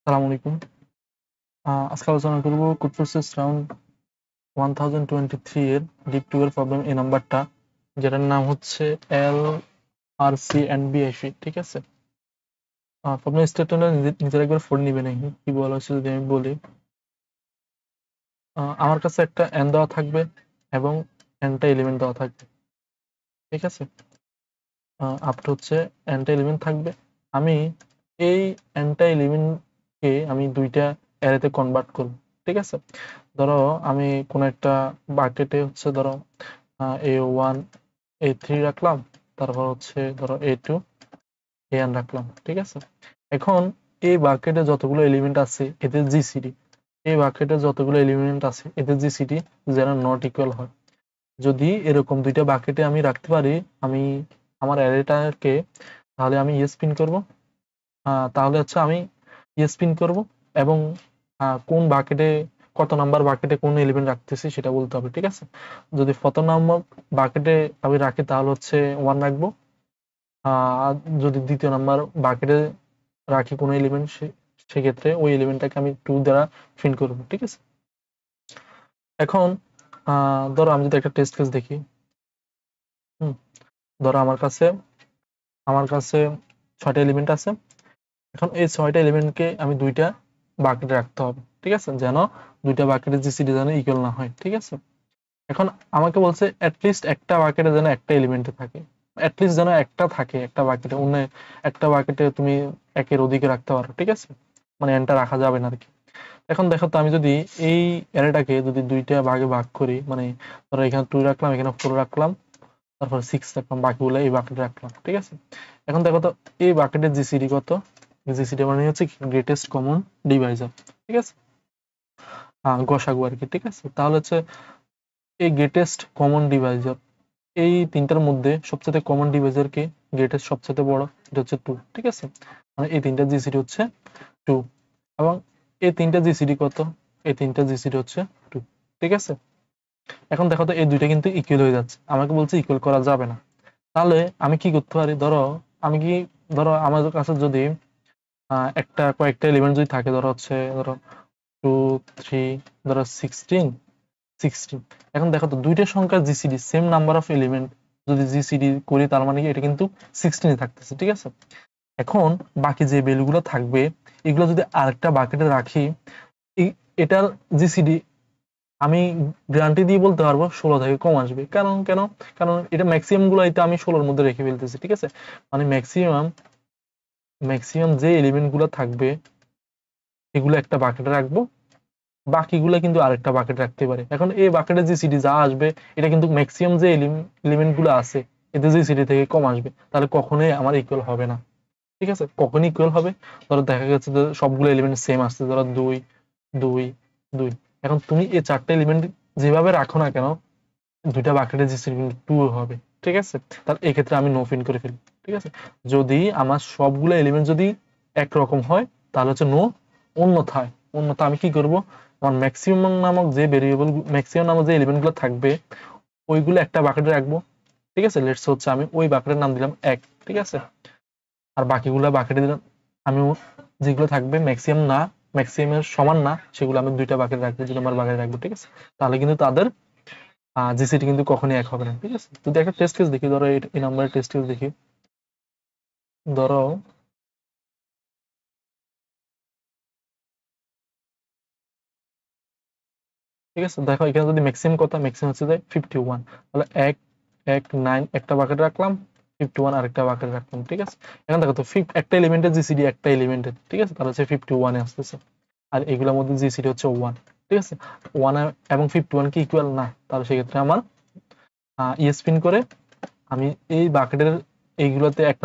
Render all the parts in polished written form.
আসসালামু আলাইকুম। আজকে আলোচনা করব কোড প্রসেস রাউন্ড 1023 এর ডিপ 2 এর প্রবলেম এই নাম্বারটা, যেটার নাম হচ্ছে LRC and BIC। ঠিক আছে, প্রবলেম স্টেটমেন্টটা নিজের একবার পড়ে নিবে নাকি কি বলা হয়েছে যদি আমি বলি। আমার কাছে একটা n দেওয়া থাকবে এবং nটা এলিমেন্ট দেওয়া থাকবে। ঠিক আছে, আপটা হচ্ছে nটা এলিমেন্ট থাকবে। আমি এই nটা এলিমেন্ট কে আমি দুইটা অ্যারেতে কনভার্ট করব। ঠিক আছে, ধরো আমি কোন একটা বাকেটে হচ্ছে ধরো A1 A3 রাখলাম, তারপর হচ্ছে ধরো A2 AN রাখলাম। ঠিক আছে, এখন এই বাকেটে যতগুলো এলিমেন্ট আছে এদের জিসিডি, এই বাকেটে যতগুলো এলিমেন্ট আছে এদের জিসিডি যেন নট ইকুয়াল হয়। যদি এরকম দুইটা বাকেটে আমি রাখতে পারি আমি আমার অ্যারেটাকে, তাহলে আমি ইয়েস প্রিন্ট করব। তাহলে হচ্ছে আমি ইয়েস প্রিন্ট করব এবং কোন বাকেটে কত নাম্বার বাকেটে কোন এলিমেন্ট রাখতেছি সেটা বলতে হবে। ঠিক আছে, যদি প্রথম নাম্বার বাকেটে আমি রাখি তাহলে হচ্ছে 1 রাখবো, আর যদি দ্বিতীয় নাম্বার বাকেটে রাখি কোনো এলিমেন্ট সেক্ষেত্রে ওই এলিমেন্টটাকে আমি 2 দ্বারা প্রিন্ট করব। ঠিক আছে, এখন ধরো আমি যদি একটা টেস্ট কেস দেখি। ধরো আমার কাছে 6টা এলিমেন্ট আছে। এখন এই 6টা এলিমেন্টকে আমি দুইটা বাকেটে রাখতে হবে। ঠিক আছে, যেন দুইটা বাকেটের জিসিডি যেন ইকুয়াল না হয়। ঠিক আছে, এখন আমাকে বলছে অ্যাটলিস্ট একটা বাকেটে যেন একটা এলিমেন্টে থাকে, অ্যাটলিস্ট যেন একটা থাকে একটা বাকেটে, অন্য একটা বাকেটে তুমি একের অধিকে রাখতে পারো। ঠিক আছে, মানে এনটা রাখা যাবে না আর কি। এখন দেখো তো আমি যদি এই অ্যারেটাকে যদি দুইটা ভাগে ভাগ করি, মানে ধরো এখানে 2 রাখলাম, এখানে 4 রাখলাম, তারপর 6 রাখলাম, বাকিগুলো এই বাকেটে রাখলাম। ঠিক আছে, এখন দেখো তো এই বাকেটের জিসিডি কত। জিসিডি মানে হচ্ছে গ্রেটেস্ট কমন ডিভাইজার। ঠিক আছে, গসাগু আর কি। ঠিক আছে, তাহলে হচ্ছে এই গ্রেটেস্ট কমন ডিভাইজার, এই তিনটার মধ্যে সবচেয়ে কমন ডিভাইজার কে, গ্রেটেস্ট সবচেয়ে বড়, এটা হচ্ছে 2। ঠিক আছে, মানে এই তিনটা জিসিডি হচ্ছে 2 এবং এই তিনটা জিসিডি কত, এই তিনটা জিসিডি হচ্ছে 2। ঠিক আছে, এখন দেখো তো এই দুইটা কিন্তু ইকুয়াল হয়ে যাচ্ছে, আমাকে বলছে ইকুয়াল করা যাবে না। তাহলে আমি কি করতে পারি, ধরো আমাদের কাছে যদি একটা কয়েকটা এলিমেন্ট যদি থাকে, ধরো 2 3 ধরো 16। এখন দেখো তো দুইটা সংখ্যার GCD same number of element যদি জিসিডি করি, তার মানে কি এটা কিন্তু 16 থাকতেছে। ঠিক আছে, এখন বাকি যে ভ্যালুগুলো থাকবে এগুলো যদি আরেকটা বাকেটে রাখি, এটার জিসিডি আমি গ্যারান্টি দিয়ে বলতে পারবো 16 থেকে কম আসবে। কারণ কেন, কারণ এটা ম্যাক্সিমাম গুলো এটা আমি 16-র মধ্যে রেখে ফেলতেছি। ঠিক আছে, মানে ম্যাক্সিমাম যে এলিমেন্ট গুলো থাকবে এগুলো একটা বাকেটে রাখবো, বাকিগুলো কিন্তু আরেকটা বাকেটে রাখতে পারে। এখন এই বাকেটে যে সিডি যা আসবে এটা কিন্তু ম্যাক্সিমাম যে এলিমেন্ট গুলো আছে এতে যে সিডি থেকে কম আসবে, তাহলে কখনোই আমার ইকুয়াল হবে না। ঠিক আছে, কখন ইকুয়াল হবে, ধরো দেখা গেছে যে সবগুলো এলিমেন্ট সেম আসছে, ধরো 2 2 2। এখন তুমি এই চারটা এলিমেন্ট যেভাবে রাখো না কেন দুইটা বাকেটে যে সিডি 2 হবে। ঠিক আছে, তাহলে এই ক্ষেত্রে আমি নো প্রিন্ট করে ফেলি। ঠিক আছে, যদি আমার সবগুলো এলিমেন্ট যদি একরকম হয় তাহলে হচ্ছে নো। অন্যথা আমি কি করব, আমার ম্যাক্সিমাম নামক যে এলিমেন্ট গুলো থাকবে ওইগুলো একটা বাকেটে রাখবো। ঠিক আছে, লেটস হচ্ছে আমি ওই বাকেটের নাম দিলাম 1। ঠিক আছে, আর বাকিগুলো বাকেটে দিলাম আমি যেগুলো থাকবে ম্যাক্সিমামের সমান না সেগুলো আমি দুইটা বাকেটে রাখবো, 2 নম্বর বাকেটে রাখবো। ঠিক আছে, তাহলে কিন্তু তাদের জিসিটি কিন্তু কখনোই এক হবে না। ঠিক আছে, যদি একটা টেস্ট কেস দেখি, ধরো এই নাম্বারের টেস্ট কেস দেখি। ধরো ঠিক আছে, দেখো এখানে যদি ম্যাক্সিমাম ম্যাক্সিমাম হচ্ছে যে 51, তাহলে 1 1 9 একটা বাকেট রাখলাম, 51 আরেকটা বাকেট রাখলাম। ঠিক আছে, এখন দেখো তো একটা এলিমেন্টের জিসিডি একটা এলিমেন্টের। ঠিক আছে, তাহলে হচ্ছে 51 এ আসতেছে, আর এগুলোর মধ্যে জিসিডি হচ্ছে 1। ঠিক আছে, 1 এবং 51 কি ইকুয়াল না, তাহলে সেক্ষেত্রে আমার ইএস পিন করে আমি এই বাকেটের এইগুলোতে এক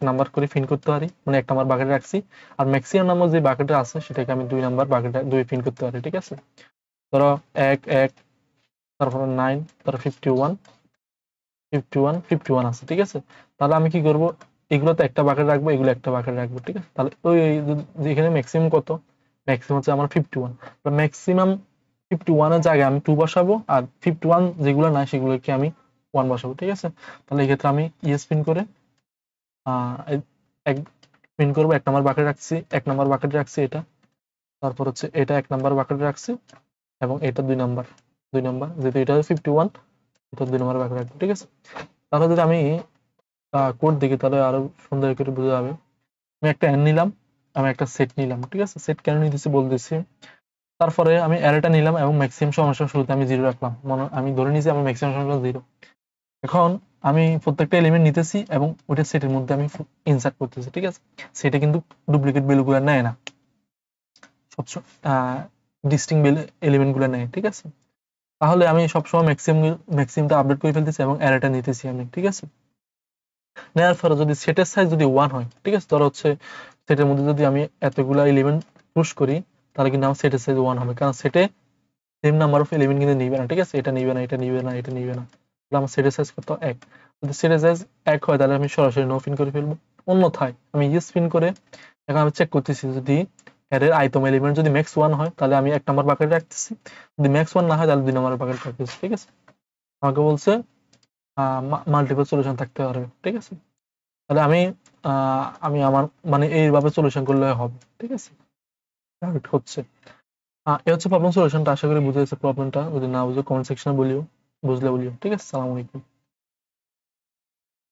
নাম্বার করে ফিন করতে পারি, মানে 1 নাম্বার বাকেটে রাখছি, আর ম্যাক্সিমাম নাম্বার যে বাকেটে আছে সেটাকে আমি 2 নাম্বার বাকেটে 2 ফিন করতে পারি। ঠিক আছে, ধরো 1 1 তারপর 9 তারপর 51 আছে। ঠিক আছে, তাহলে আমি কি করব, এগুলোতে একটা বাকেট রাখবো, এগুলো একটা বাকেট রাখবো। ঠিক আছে, তাহলে যেখানে ম্যাক্সিমাম কত, ম্যাক্সিমাম হচ্ছে আমার 51, ম্যাক্সিমাম 51 এর জায়গায় আমি 2 বসাবো, আর 51 যেগুলো না সেগুলোকে আমি 1 বসাবো। ঠিক আছে, তাহলে এই ক্ষেত্রে আমি ইএস পিন করে এক পিন করবো, 1 নাম্বার বাকেট রাখছি, 1 নাম্বার বাকেট রাখছি এটা, তারপর হচ্ছে এটা 1 নাম্বার বাকেটে রাখছি এবং এটা 2 নাম্বার যেহেতু এটা 51 এটা 2 নাম্বার বাকেটে রাখবো, ঠিক আছে। তাহলে যদি আমি কোড দেখি তাহলে আরো সুন্দর করে বোঝা যাবে। আমি একটা n নিলাম, আমি একটা সেট নিলাম, ঠিক আছে। সেট কেন নিতেছি বলতেছি। তারপরে আমি অ্যারেটা নিলাম এবং ম্যাক্সিমাম সমান শুরুতে আমি 0 রাখলাম, আমি ধরে নিয়েছি আমার ম্যাক্সিমাম সমান 0। এখন আমি প্রত্যেকটা এলিমেন্ট নিতেছি এবং ওটা সেটের মধ্যে আমি ইনসার্ট করতেছি, ঠিক আছে। সেটা কিন্তু ডুপ্লিকেট ভ্যালুগুলো নেয় না, সবসময় ডিস্টিংক্ট এলিমেন্টগুলো নেয়, ঠিক আছে। তাহলে আমি সবসময় ম্যাক্সিমামটা আপডেট করে ফেলতেছি এবং অ্যারেটা নিতেছি আমি, ঠিক আছে। নেওয়ার পরে যদি সেটের সাইজ যদি 1 হয়, ঠিক আছে, ধরো হচ্ছে সেটের মধ্যে যদি আমি এতগুলা এলিমেন্ট পুশ করি তাহলে কিন্তু আমার সেটের সাইজ 1 হবে, কারণ সেটে সেম নাম্বার অফ এলিমেন্ট কিন্তু নিবে না, ঠিক আছে। এটা নিবে না, এটা নিবে না, এটা নিবে না, তাহলে আমার সেটের সাইজ কত 1। যদি সেটের সাইজ 1 হয় তাহলে আমি সরাসরি নো পিন করে ফেলবো। অন্যথায় আমি ইয়েস পিন করে এখন আমি চেক করতেছি যদি অ্যারের আইটেম এলিমেন্ট যদি ম্যাক্স 1 হয় তাহলে আমি 1 নাম্বার বাকেটে রাখতেছি, যদি ম্যাক্স 1 না হয় তাহলে 2 নাম্বার বাকেটে রাখতেছি, ঠিক আছে। আমাকে বলছে মাল্টিপল সলিউশন থাকতে পারবে, ঠিক আছে। তাহলে আমি আমার মানে এইভাবে সলিউশন করলে হবে, ঠিক আছে। হচ্ছে এ হচ্ছে প্রবলেম সলিউশনটা। আশা করি বুঝে গেছে প্রবলেমটা। যদি না বুঝে কমেন্ট সেকশনে বলিও, বুঝলে বলিও, ঠিক আছে। সালাম আলাইকুম।